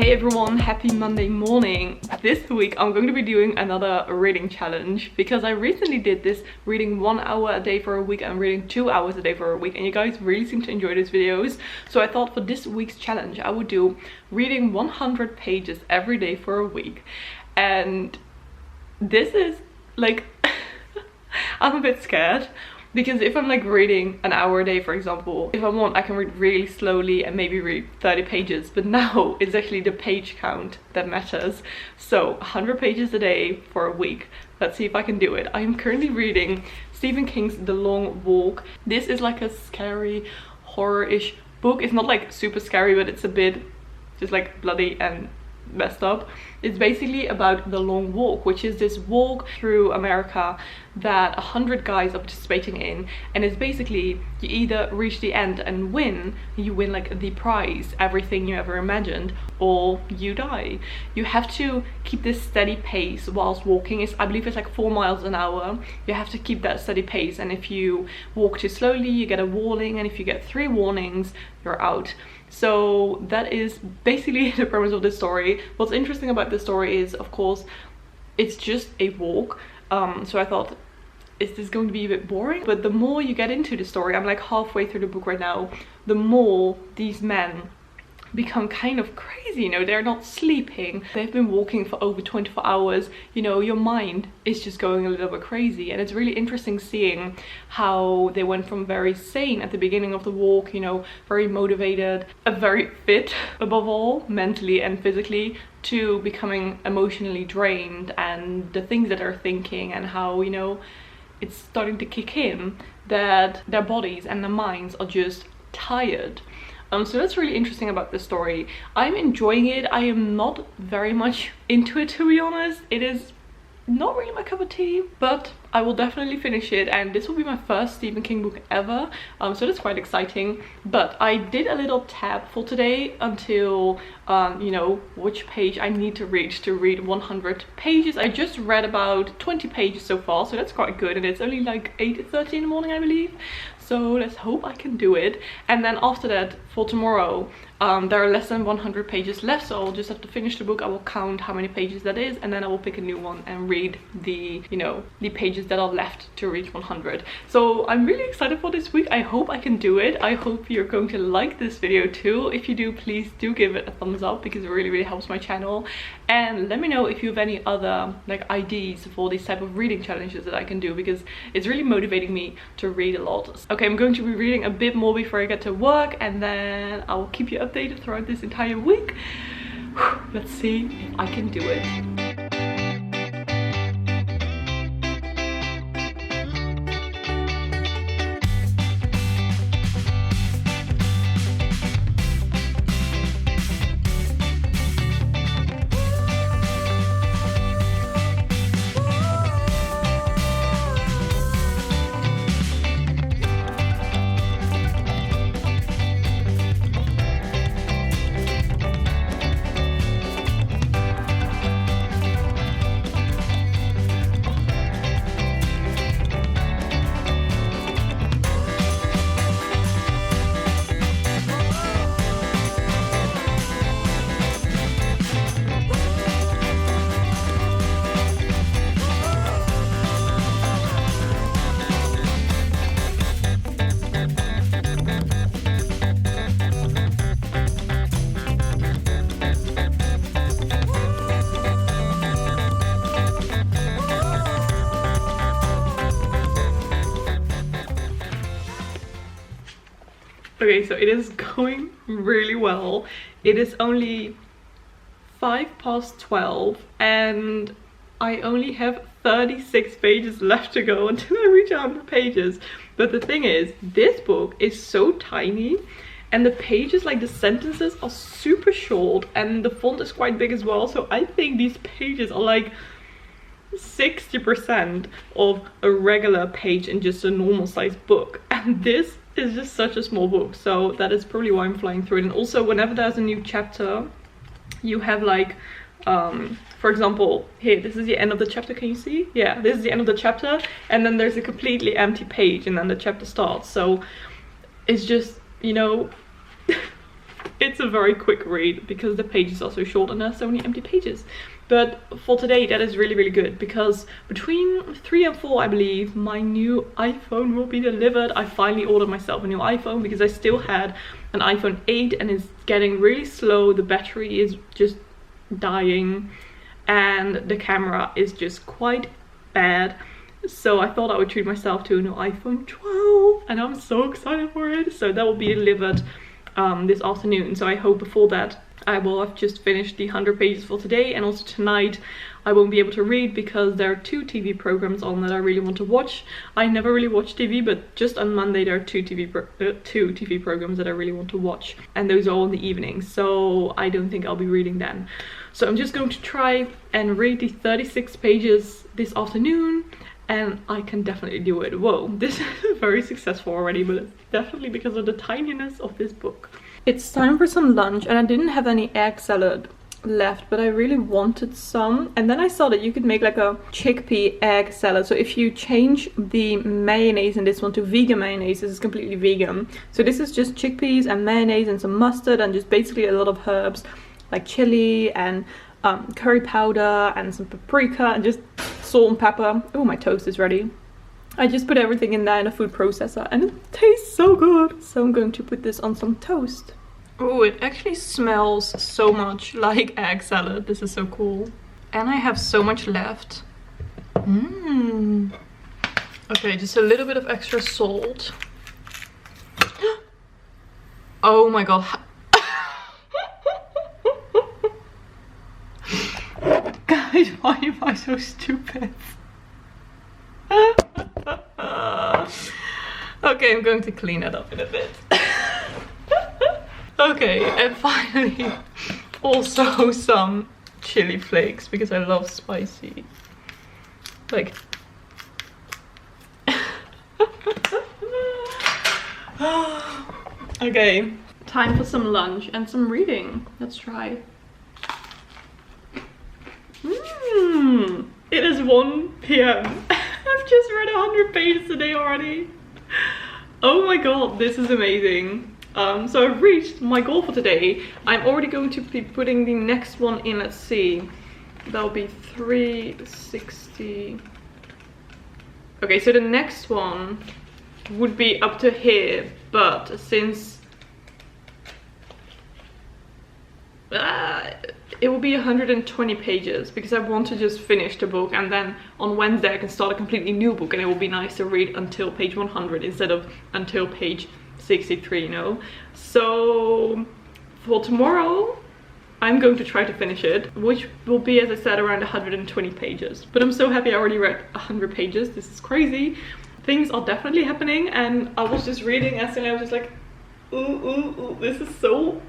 Hey everyone, happy Monday morning. This week I'm going to be doing another reading challenge because I recently did this reading 1 hour a day for a week and reading 2 hours a day for a week, and you guys really seem to enjoy these videos. So I thought for this week's challenge I would do reading 100 pages every day for a week. And this is like I'm a bit scared because if I'm like reading an hour a day, for example, if I want, I can read really slowly and maybe read 30 pages, but now it's actually the page count that matters. So 100 pages a day for a week. Let's see if I can do it. I am currently reading Stephen King's The Long Walk. This is like a scary horror-ish book. It's not like super scary, but it's a bit just like bloody and messed up. It's basically about the long walk, which is this walk through America that 100 guys are participating in, and it's basically you either reach the end and win, you win like the prize, everything you ever imagined, or you die. You have to keep this steady pace whilst walking. I believe it's like 4 miles an hour. You have to keep that steady pace, and if you walk too slowly you get a warning, and if you get 3 warnings you're out. So that is basically the premise of this story. What's interesting about this story is, of course, it's just a walk. So I thought, is this going to be a bit boring? But the more you get into the story, I'm like halfway through the book right now, the more these men become kind of crazy. You know, they're not sleeping, they've been walking for over 24 hours. You know, your mind is just going a little bit crazy, and it's really interesting seeing how they went from very sane at the beginning of the walk, you know, very motivated, very fit above all, mentally and physically, to becoming emotionally drained, and the things that they're thinking, and how, you know, it's starting to kick in that their bodies and their minds are just tired. So that's really interesting about this story. I'm enjoying it. I am not very much into it, to be honest. It is not really my cup of tea, but I will definitely finish it, and this will be my first Stephen King book ever, so that's quite exciting. But I did a little tab for today until you know, which page I need to reach to read 100 pages. I just read about 20 pages so far, so that's quite good, and it's only like 8:30 in the morning, I believe. So let's hope I can do it. And then after that, for tomorrow, there are less than 100 pages left, so I'll just have to finish the book. I will count how many pages that is, and then I will pick a new one and read the, you know, the pages that are left to reach 100. So I'm really excited for this week. I hope I can do it. I hope you're going to like this video too. If you do, please do give it a thumbs up, because it really helps my channel. And let me know if you have any other like ideas for these type of reading challenges that I can do, because it's really motivating me to read a lot. Okay, I'm going to be reading a bit more before I get to work, and then I will keep you updated throughout this entire week. Let's see if I can do it. Okay, so it is going really well. It is only 12:05, and I only have 36 pages left to go until I reach 100 pages. But the thing is, this book is so tiny, and the pages, like the sentences, are super short, and the font is quite big as well. So I think these pages are like 60% of a regular page in just a normal sized book, and this is just such a small book, so that is probably why I'm flying through it. And also, whenever there's a new chapter, you have like for example, here, this is the end of the chapter. Can you see? Yeah, this is the end of the chapter, and then there's a completely empty page, and then the chapter starts. So it's just, you know, it's a very quick read because the pages are so short and there are so many empty pages. But for today, that is really, really good because between 3 and 4, I believe, my new iPhone will be delivered. I finally ordered myself a new iPhone because I still had an iPhone 8 and it's getting really slow. The battery is just dying and the camera is just quite bad. So I thought I would treat myself to a new iPhone 12 and I'm so excited for it. So that will be delivered this afternoon. So I hope before that I will have just finished the 100 pages for today, and also tonight I won't be able to read because there are 2 TV programs on that I really want to watch. I never really watch TV, but just on Monday there are 2 TV programs that I really want to watch, and those are all in the evening, so I don't think I'll be reading then. So I'm just going to try and read the 36 pages this afternoon, and I can definitely do it. Whoa, this is very successful already, but it's definitely because of the tininess of this book. It's time for some lunch, and I didn't have any egg salad left, but I really wanted some. And then I saw that you could make like a chickpea egg salad. So if you change the mayonnaise in this one to vegan mayonnaise, this is completely vegan. So this is just chickpeas and mayonnaise and some mustard and just basically a lot of herbs like chili and curry powder and some paprika and just salt and pepper. Oh, my toast is ready. I just put everything in there in a food processor and it tastes so good. So I'm going to put this on some toast. Oh, it actually smells so much like egg salad. This is so cool. And I have so much left. Okay, just a little bit of extra salt. Oh my god. Guys, why am I so stupid? Okay, I'm going to clean it up in a bit. Okay, and finally also some chili flakes because I love spicy. Like okay, time for some lunch and some reading. Let's try. It is 1 p.m. I've just read 100 pages today already. Oh my god, this is amazing. So I've reached my goal for today. I'm already going to be putting the next one in. Let's see. That'll be 360. Okay, so the next one would be up to here, but since it will be 120 pages because I want to just finish the book, and then on Wednesday I can start a completely new book and it will be nice to read until page 100 instead of until page 63, you know. So for tomorrow I'm going to try to finish it, which will be, as I said, around 120 pages. But I'm so happy I already read 100 pages. This is crazy. Things are definitely happening, and I was just reading and I was just like, ooh, this is so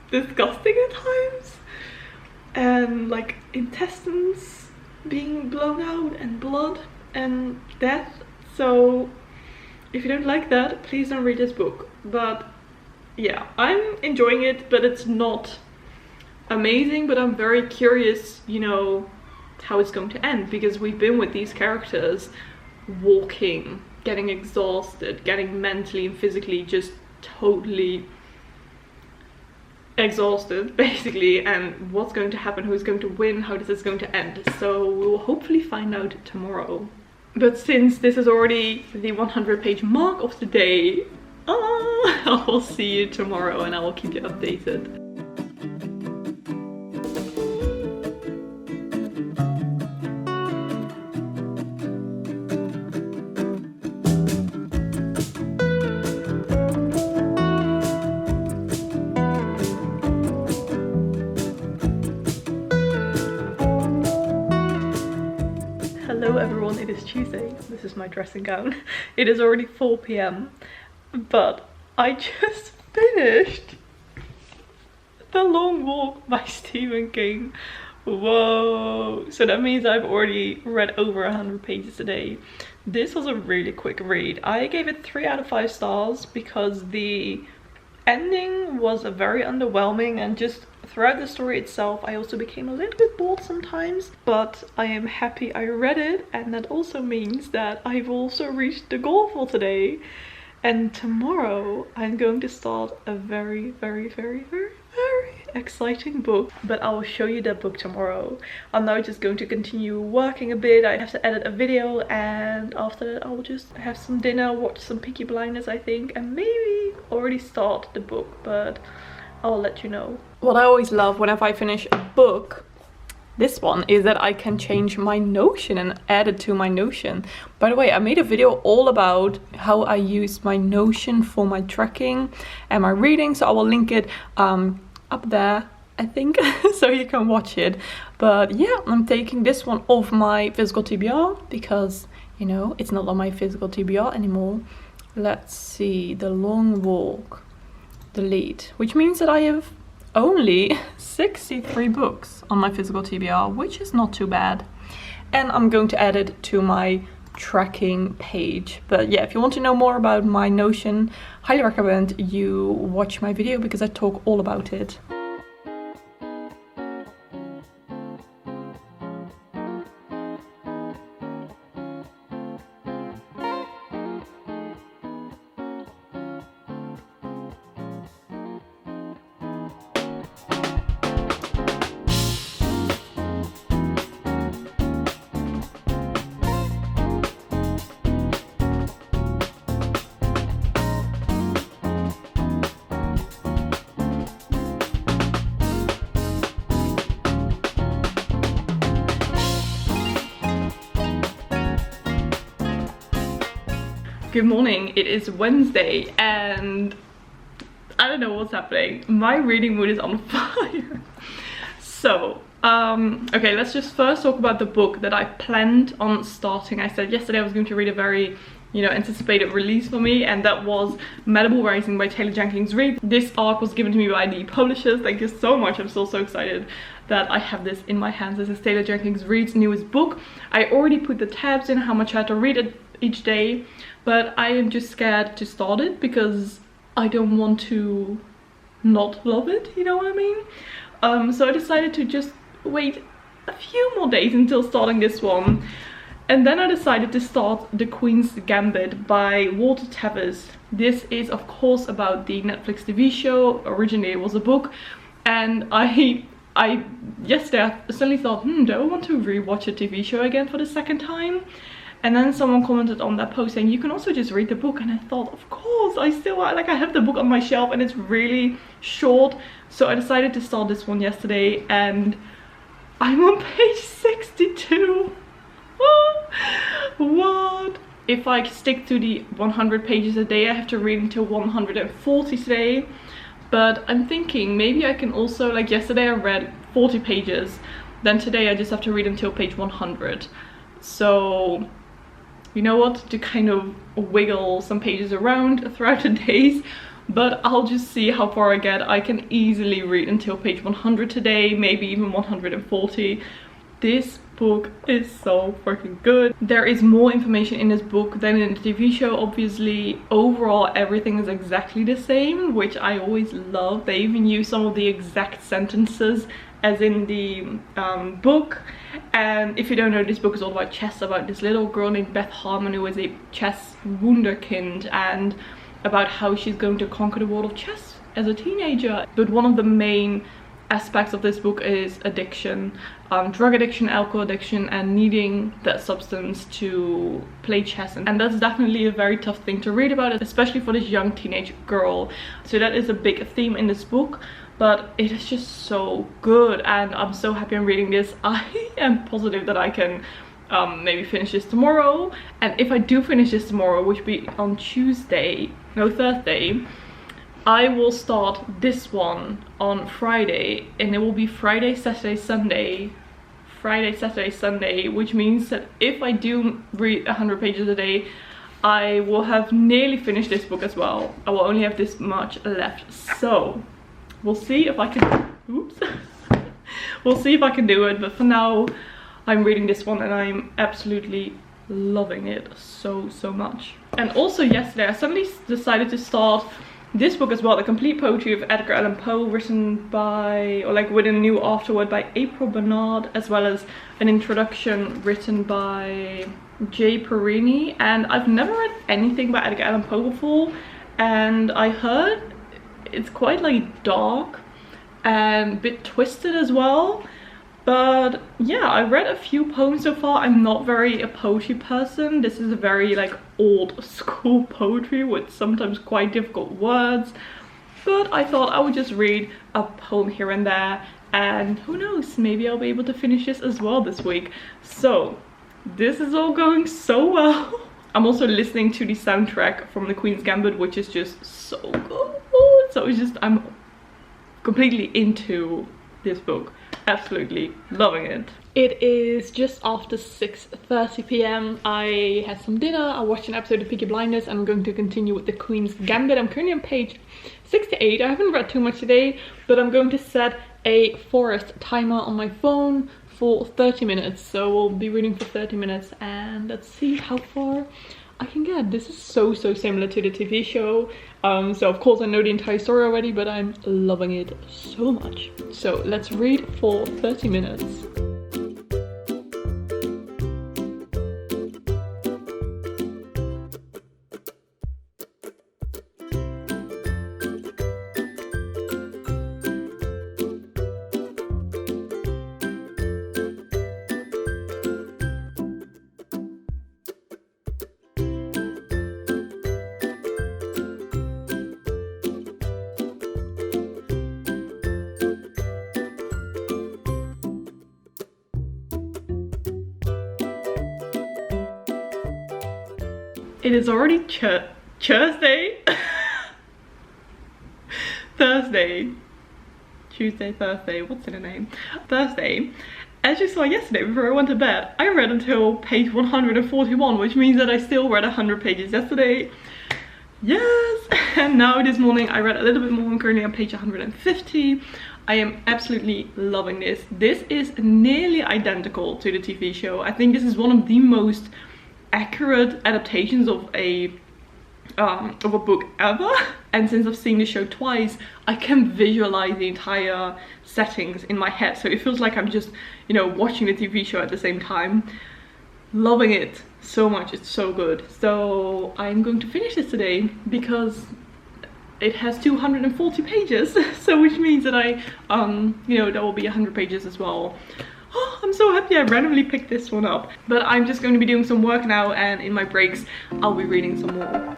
disgusting at times. And like intestines being blown out and blood and death. So if you don't like that, please don't read this book. But yeah, I'm enjoying it, but it's not amazing. But I'm very curious, you know, how it's going to end, because we've been with these characters walking, getting exhausted, getting mentally and physically just totally exhausted basically, and what's going to happen, who's going to win, how this is going to end. So we will hopefully find out tomorrow. But since this is already the 100-page mark of the day, I will see you tomorrow and I will keep you updated. Hello everyone, it is Tuesday. This is my dressing gown. It is already 4 p.m. but I just finished The Long Walk by Stephen King. Whoa! So that means I've already read over 100 pages today. This was a really quick read. I gave it 3 out of 5 stars because the ending was very underwhelming, and just throughout the story itself I also became a little bit bored sometimes, but I am happy I read it, and that also means that I've also reached the goal for today. And tomorrow I'm going to start a very exciting book, but I will show you that book tomorrow. I'm now just going to continue working a bit. I have to edit a video, and after that I will just have some dinner, watch some Peaky Blinders I think, and maybe already start the book, but I'll let you know. What I always love whenever I finish a book, this one, is that I can change my Notion and add it to my Notion. By the way, I made a video all about how I use my Notion for my tracking and my reading, so I will link it up there, I think, so you can watch it. But yeah, I'm taking this one off my physical TBR because, you know, it's not on my physical TBR anymore. Let's see, the long walk, delete, which means that I have only 63 books on my physical TBR, which is not too bad. And I'm going to add it to my tracking page. But yeah, if you want to know more about my Notion, highly recommend you watch my video because I talk all about it. Good morning, it is Wednesday and I don't know what's happening. My reading mood is on fire. So, okay, let's just first talk about the book that I planned on starting. I said yesterday I was going to read a very, you know, anticipated release for me, and that was Malibu Rising by Taylor Jenkins Reid. This arc was given to me by the publishers. Thank you so much. I'm so excited that I have this in my hands. This is Taylor Jenkins Reid's newest book. I already put the tabs in how much I had to read it each day, but I am just scared to start it because I don't want to not love it, you know what I mean? So I decided to just wait a few more days until starting this one. And then I decided to start The Queen's Gambit by Walter Tevis. This is of course about the Netflix TV show. Originally it was a book, and I yesterday I suddenly thought, do I want to rewatch a TV show again for the second time? And then someone commented on that post saying you can also just read the book, and I thought, of course, I have the book on my shelf and it's really short. So I decided to start this one yesterday and I'm on page 62. What? If I stick to the 100 pages a day, I have to read until 140 today. But I'm thinking maybe I can also, like yesterday I read 40 pages, then today I just have to read until page 100. So, you know what, to kind of wiggle some pages around throughout the days, but I'll just see how far I get. I can easily read until page 100 today, maybe even 140. This book is so freaking good. There is more information in this book than in the TV show, obviously. Overall, everything is exactly the same, which I always love. They even use some of the exact sentences as in the book. And if you don't know, this book is all about chess, about this little girl named Beth Harmon who is a chess wunderkind, and about how she's going to conquer the world of chess as a teenager. But one of the main aspects of this book is addiction, drug addiction, alcohol addiction, and needing that substance to play chess. And that's definitely a very tough thing to read about, especially for this young teenage girl. So that is a big theme in this book, but it is just so good and I'm so happy I'm reading this. I am positive that I can maybe finish this tomorrow, and if I do finish this tomorrow, which will be on Thursday, I will start this one on Friday, and it will be Friday, Saturday, Sunday, which means that if I do read 100 pages a day, I will have nearly finished this book as well. I will only have this much left, so we'll see if I can, we'll see if I can do it, but for now I'm reading this one and I'm absolutely loving it so much. And also yesterday I suddenly decided to start this book as well, The Complete Poetry of Edgar Allan Poe, written by, or like with a new afterword by April Bernard, as well as an introduction written by J. Perini. And I've never read anything by Edgar Allan Poe before, and I heard it's quite like dark and a bit twisted as well. But yeah, I read a few poems so far. I'm not very a poetry person. This is a very like old school poetry with sometimes quite difficult words. But I thought I would just read a poem here and there, and who knows, maybe I'll be able to finish this as well this week. So this is all going so well. I'm also listening to the soundtrack from The Queen's Gambit, which is just so good. So it's just, I'm completely into this book. Absolutely loving it. It is just after 6:30 p.m. I had some dinner, I watched an episode of Peaky Blinders, and I'm going to continue with The Queen's Gambit. I'm currently on page 68. I haven't read too much today, but I'm going to set a forest timer on my phone for 30 minutes. So we'll be reading for 30 minutes and let's see how far I can get. This is so similar to the TV show. So of course I know the entire story already, but I'm loving it so much. So let's read for 30 minutes. It is already Thursday. Thursday. Tuesday, Thursday, what's in a name? Thursday. As you saw yesterday before I went to bed, I read until page 141, which means that I still read 100 pages yesterday. Yes! And now this morning I read a little bit more. I'm currently on page 150. I am absolutely loving this. This is nearly identical to the TV show. I think this is one of the most accurate adaptations of a book ever, and since I've seen the show twice, I can visualize the entire settings in my head, so it feels like I'm just, you know, watching the TV show at the same time. Loving it so much, it's so good. So I'm going to finish this today because it has 240 pages, so which means that I you know, there will be 100 pages as well. Oh, I'm so happy I randomly picked this one up. But I'm just going to be doing some work now, and in my breaks I'll be reading some more.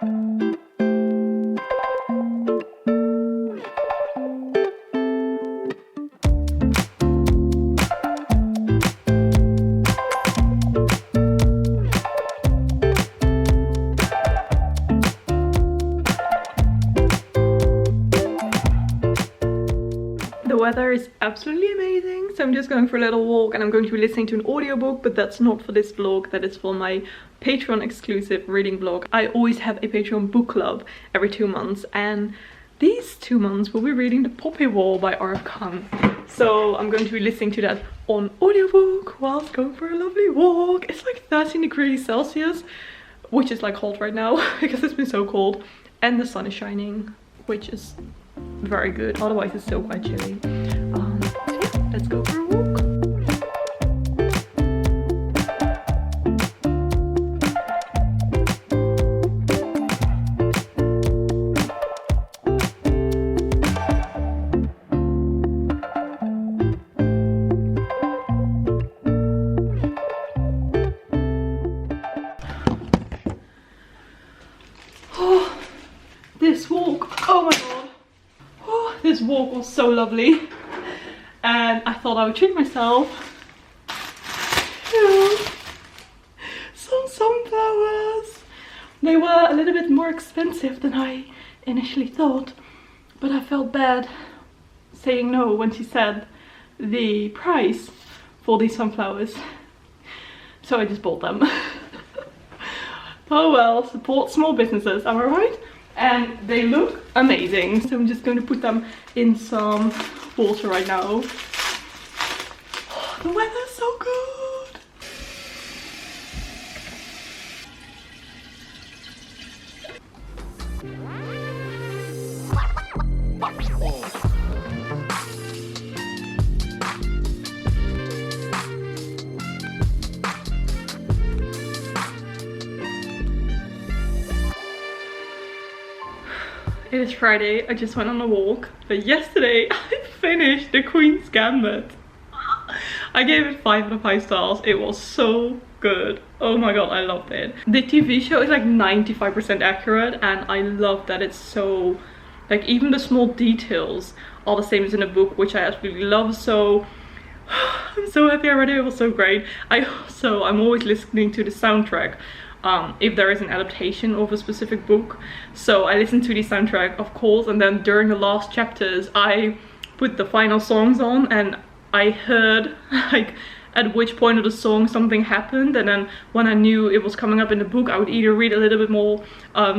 The weather is absolutely amazing, so I'm just going for a little walk, and I'm going to be listening to an audiobook, but that's not for this vlog, that is for my Patreon exclusive reading vlog. I always have a Patreon book club every 2 months, and these 2 months we'll be reading The Poppy Wall by R.F. Kuang. So I'm going to be listening to that on audiobook whilst going for a lovely walk. It's like 13 degrees Celsius, which is like hot right now because it's been so cold, and the sun is shining, which is very good. Otherwise it's still quite chilly. So yeah, let's go for a walk. Oh, this walk, oh my god. This walk was so lovely, and I thought I would treat myself. Yeah. Some sunflowers. They were a little bit more expensive than I initially thought, but I felt bad saying no when she said the price for these sunflowers, so I just bought them. Oh well, support small businesses, am I right? And they look amazing, so I'm just going to put them in some water right now. Oh, the weather's so good. is Friday. I just went on a walk, but yesterday I finished The Queen's Gambit. I gave it 5 out of 5 stars. It was so good. Oh my god, I loved it. The TV show is like 95% accurate, and I love that it's so, like, even the small details are the same as in the book, which I absolutely love. So I'm so happy I read it. It was so great. I'm always listening to the soundtrack if there is an adaptation of a specific book. So I listen to the soundtrack, of course, and then during the last chapters I put the final songs on, and I heard like at which point of the song something happened, and then when I knew it was coming up in the book, I would either read a little bit more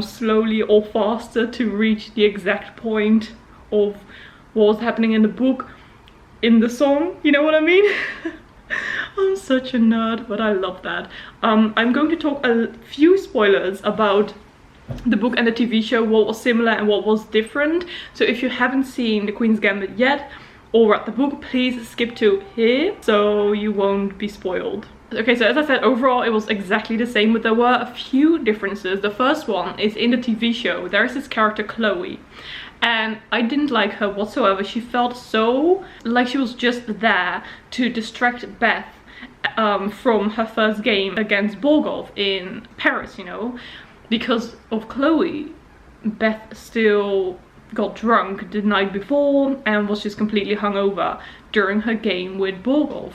slowly or faster to reach the exact point of what was happening in the book in the song, you know what I mean? I'm such a nerd, but I love that. I'm going to talk a few spoilers about the book and the TV show, what was similar and what was different. So if you haven't seen The Queen's Gambit yet or read the book, please skip to here so you won't be spoiled. Okay, so as I said, overall it was exactly the same, but there were a few differences. The first one is in the TV show, there is this character Chloe, and I didn't like her whatsoever. She felt so like she was just there to distract Beth from her first game against Borgov in Paris, you know. Because of Chloe, Beth still got drunk the night before and was just completely hungover during her game with Borgov.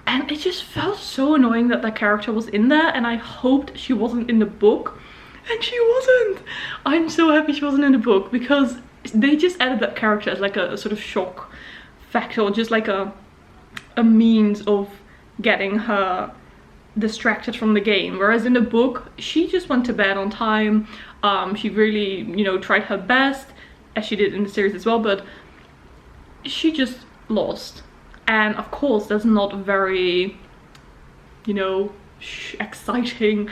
And it just felt so annoying that that character was in there, and I hoped she wasn't in the book. And she wasn't! I'm so happy she wasn't in the book, because they just added that character as like a sort of shock factor, or just like a means of getting her distracted from the game. Whereas in the book, she just went to bed on time. She really, you know, tried her best, as she did in the series as well, but she just lost. And of course that's not very, you know, exciting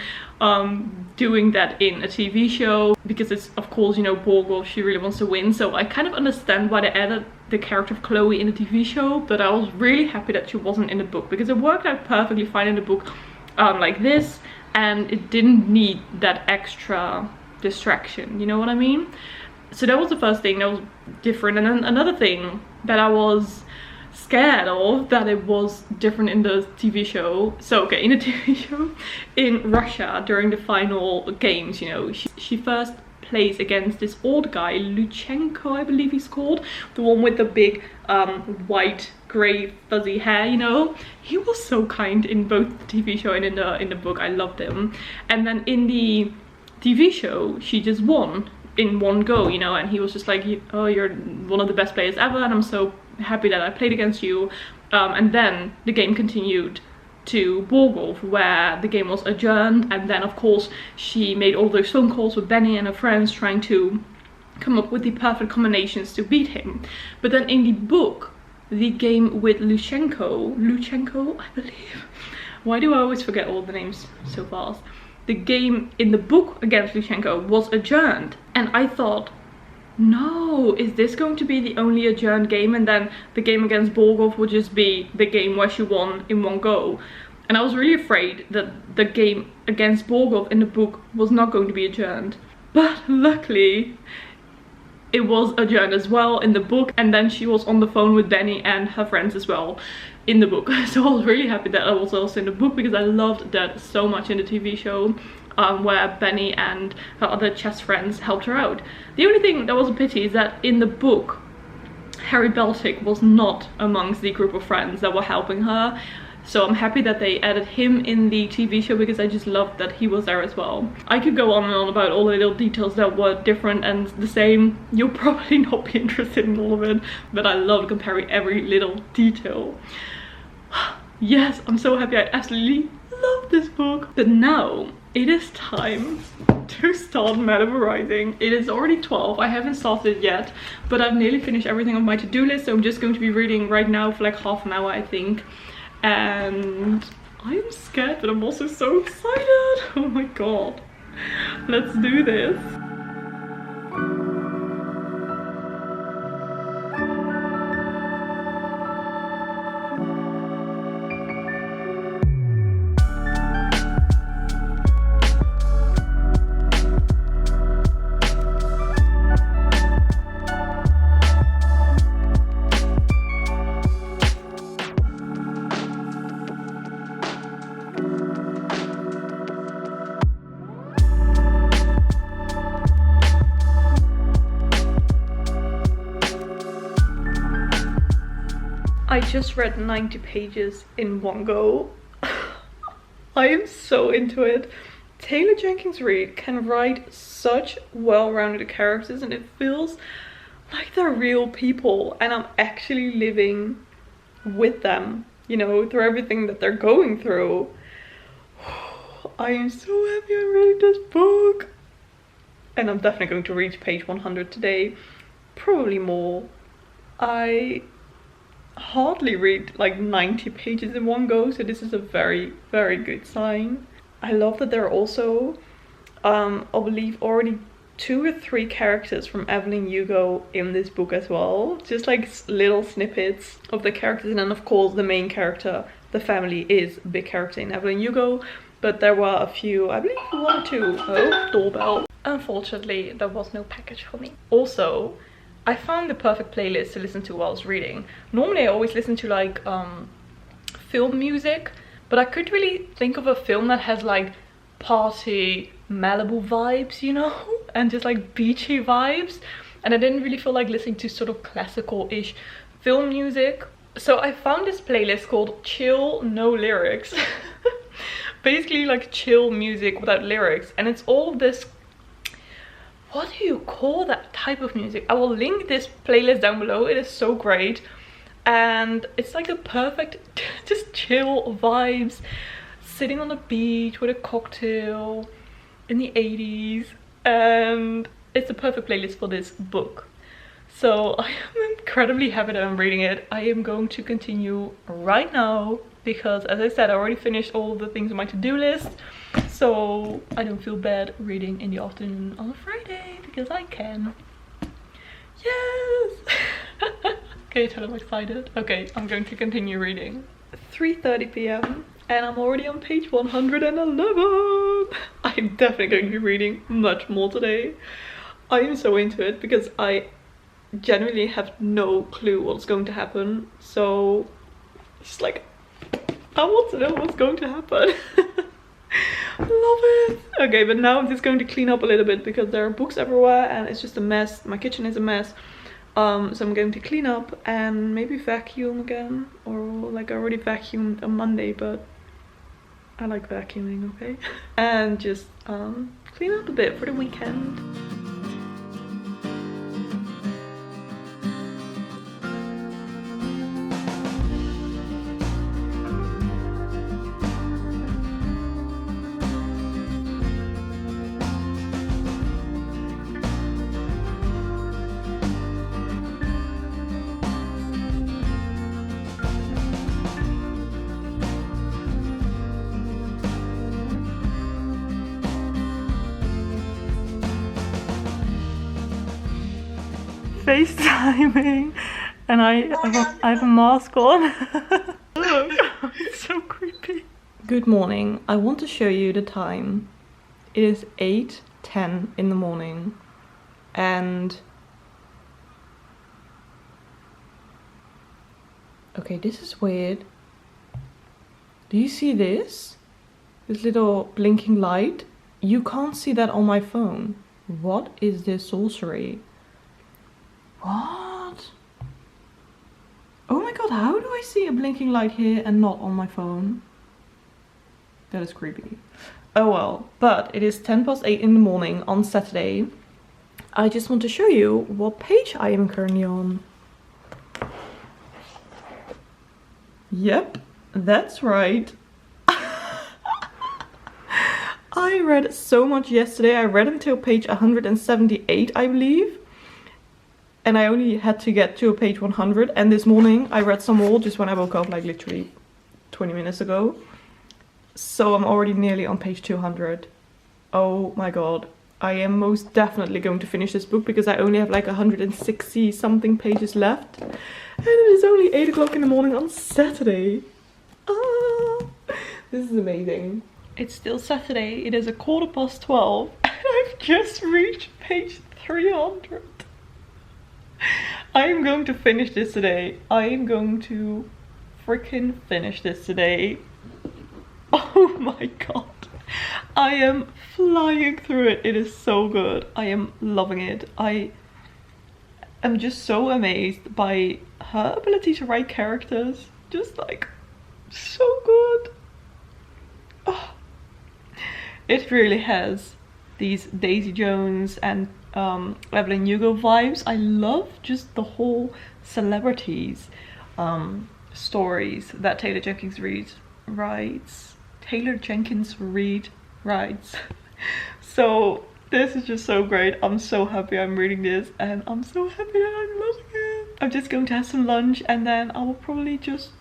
doing that in a TV show, because it's, of course, you know, Borgov, she really wants to win. So I kind of understand why they added the character of Chloe in the TV show, but I was really happy that she wasn't in the book, because it worked out perfectly fine in the book like this, and it didn't need that extra distraction, you know what I mean? So that was the first thing that was different. And then another thing that I was scared of, that it was different in the TV show. So okay, in the TV show in Russia during the final games, you know, she first plays against this old guy, Luchenko, I believe he's called, the one with the big white grey fuzzy hair, you know. He was so kind in both the TV show and in the book. I loved him. And then in the TV show she just won in one go, you know, and he was just like, oh, you're one of the best players ever, and I'm so happy that I played against you. And then the game continued to Borgov, where the game was adjourned, and then of course she made all those phone calls with Benny and her friends trying to come up with the perfect combinations to beat him. But then in the book, the game with Luchenko, I believe. Why do I always forget all the names so fast? The game in the book against Luchenko was adjourned, and I thought, no, is this going to be the only adjourned game, and then the game against Borgov would just be the game where she won in one go? And I was really afraid that the game against Borgov in the book was not going to be adjourned. But luckily it was adjourned as well in the book, and then she was on the phone with Benny and her friends as well in the book. So I was really happy that I was also in the book, because I loved that so much in the TV show, where Benny and her other chess friends helped her out. The only thing that was a pity is that in the book, Harry Beltic was not amongst the group of friends that were helping her. So I'm happy that they added him in the TV show, because I just loved that he was there as well. I could go on and on about all the little details that were different and the same. You'll probably not be interested in all of it, but I love comparing every little detail. Yes, I'm so happy. I absolutely love this book. But now it is time to start Malibu Rising. It is already 12. I haven't started yet, but I've nearly finished everything on my to-do list, so I'm just going to be reading right now for like half an hour, I think. And I'm scared, but I'm also so excited. Oh my god. Let's do this. I just read 90 pages in one go. I am so into it. Taylor Jenkins Reid can write such well-rounded characters, and it feels like they're real people and I'm actually living with them, you know, through everything that they're going through. I am so happy I'm reading this book. And I'm definitely going to reach page 100 today, probably more. I hardly read like 90 pages in one go, so this is a very, very good sign. I love that there are also, I believe, already 2 or 3 characters from Evelyn Hugo in this book as well. Just like little snippets of the characters, and then of course the main character, the family, is a big character in Evelyn Hugo. But there were a few, I believe 1 or 2. Oh, doorbell. Unfortunately, there was no package for me. Also, I found the perfect playlist to listen to while I was reading. Normally I always listen to like film music, but I couldn't really think of a film that has like party Malibu vibes, you know, and just like beachy vibes. And I didn't really feel like listening to sort of classical-ish film music. So I found this playlist called Chill No Lyrics. Basically like chill music without lyrics, and it's all this, what do you call that type of music? I will link this playlist down below. It is so great, and it's like the perfect just chill vibes, sitting on the beach with a cocktail in the 80s, and it's a perfect playlist for this book. So I am incredibly happy that I'm reading it. I am going to continue right now because, as I said, I already finished all the things on my to-do list, so I don't feel bad reading in the afternoon on a Friday because I can. Yes! Can you tell I'm excited? Okay, I'm going to continue reading. 3:30 p.m. and I'm already on page 111. I'm definitely going to be reading much more today. I am so into it because I genuinely have no clue what's going to happen, so just like I want to know what's going to happen. Love it. Okay, but now I'm just going to clean up a little bit because there are books everywhere and it's just a mess. My kitchen is a mess. So I'm going to clean up and maybe vacuum again, or like I already vacuumed on Monday, but I like vacuuming, okay? And just clean up a bit for the weekend. FaceTiming, and I have a mask on. It's so creepy. Good morning. I want to show you the time. It is 8:10 in the morning, and okay, this is weird. Do you see this? This little blinking light? You can't see that on my phone. What is this sorcery? What? Oh my god, how do I see a blinking light here and not on my phone? That is creepy. Oh well, but it is 8:10 in the morning on Saturday. I just want to show you what page I am currently on. Yep, that's right. I read so much yesterday. I read until page 178, I believe. And I only had to get to page 100. And this morning I read some more just when I woke up, like literally 20 minutes ago. So I'm already nearly on page 200. Oh my god. I am most definitely going to finish this book because I only have like 160 something pages left. And it is only 8 o'clock in the morning on Saturday. Ah, this is amazing. It's still Saturday. It is 12:15 and I've just reached page 300. I am going to finish this today. I am going to freaking finish this today. Oh my god. I am flying through it. It is so good. I am loving it. am just so amazed by her ability to write characters. Just like so good. Oh, it really has these Daisy Jones and Evelyn Hugo vibes. I love just the whole celebrities stories that Taylor Jenkins Reid writes. So this is just so great. I'm so happy I'm reading this, and I'm so happy that I'm loving it. I'm just going to have some lunch and then I will probably just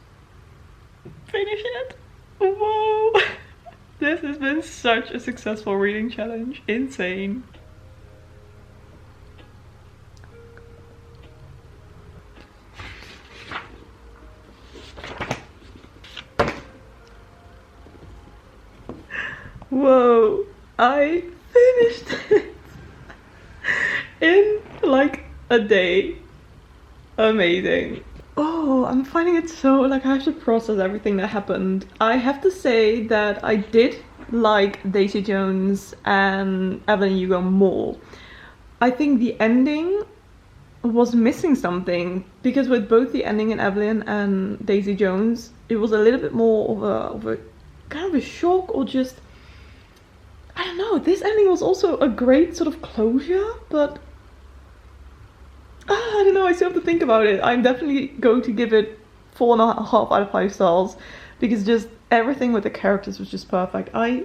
finish it. Whoa. This has been such a successful reading challenge. Insane. Whoa, I finished it in like a day. Amazing. Oh, I'm finding it so, like, I have to process everything that happened. I have to say that I did like Daisy Jones and Evelyn Hugo more. I think the ending was missing something, because with both the ending in Evelyn and Daisy Jones, it was a little bit more of a kind of a shock, or just, I don't know. This ending was also a great sort of closure, but I don't know, I still have to think about it. I'm definitely going to give it 4.5 out of 5 stars, because just everything with the characters was just perfect. I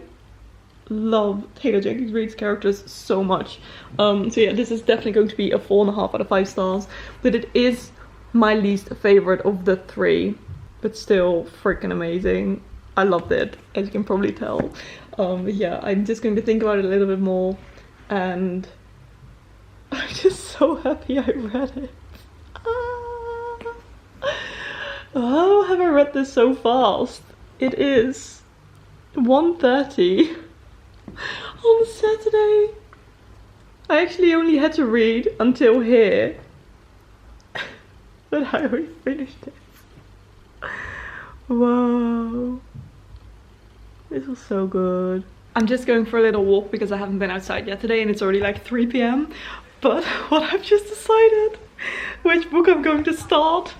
love Taylor Jenkins Reid's characters so much. So yeah, this is definitely going to be a 4.5 out of 5 stars, but it is my least favorite of the 3, but still freaking amazing. I loved it, as you can probably tell. But yeah, I'm just going to think about it a little bit more, and I'm just so happy I read it. How have I read this so fast? It is 1:30 on Saturday. I actually only had to read until here, but I already finished it. Whoa. This was so good. I'm just going for a little walk because I haven't been outside yet today, and it's already like 3 p.m. But what I've just decided, which book I'm going to start.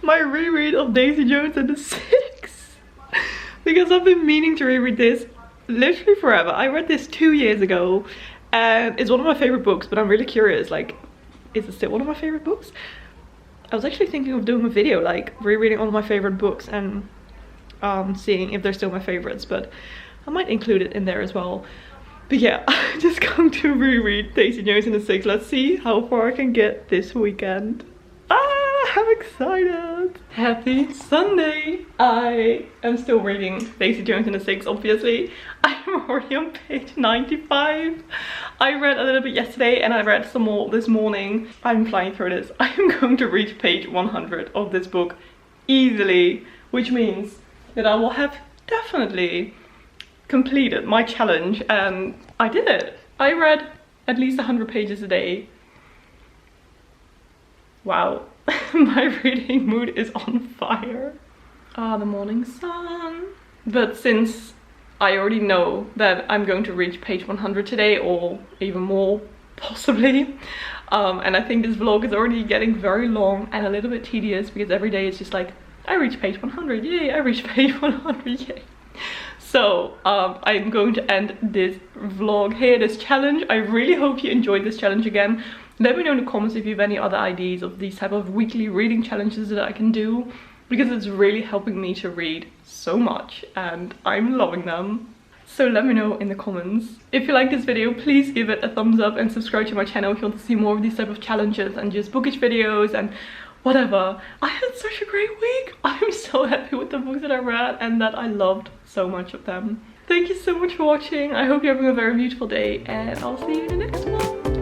My reread of Daisy Jones and the Six. Because I've been meaning to reread this literally forever. I read this 2 years ago, and it's one of my favorite books, but I'm really curious, like, is it still one of my favorite books? I was actually thinking of doing a video, like, rereading all of my favorite books and seeing if they're still my favorites, but I might include it in there as well. But yeah, I'm just going to reread Daisy Jones and the Six. Let's see how far I can get this weekend. I'm excited. Happy Sunday. I am still reading Daisy Jones and the Six, obviously. I'm already on page 95. I read a little bit yesterday and I read some more this morning. I'm flying through this. I am going to reach page 100 of this book easily, which means that I will have definitely completed my challenge, and I did it. I read at least 100 pages a day. Wow. My reading mood is on fire. Ah, the morning sun. But since I already know that I'm going to reach page 100 today, or even more possibly, and I think this vlog is already getting very long and a little bit tedious, because every day it's just like, I reached page 100, yay, I reached page 100, yay. So I'm going to end this vlog here, this challenge. I really hope you enjoyed this challenge again. Let me know in the comments if you have any other ideas of these type of weekly reading challenges that I can do, because it's really helping me to read so much and I'm loving them. So let me know in the comments. If you like this video, please give it a thumbs up and subscribe to my channel if you want to see more of these type of challenges and just bookish videos and whatever. I had such a great week. I'm so happy with the books that I read and that I loved so much of them. Thank you so much for watching. I hope you're having a very beautiful day, and I'll see you in the next one.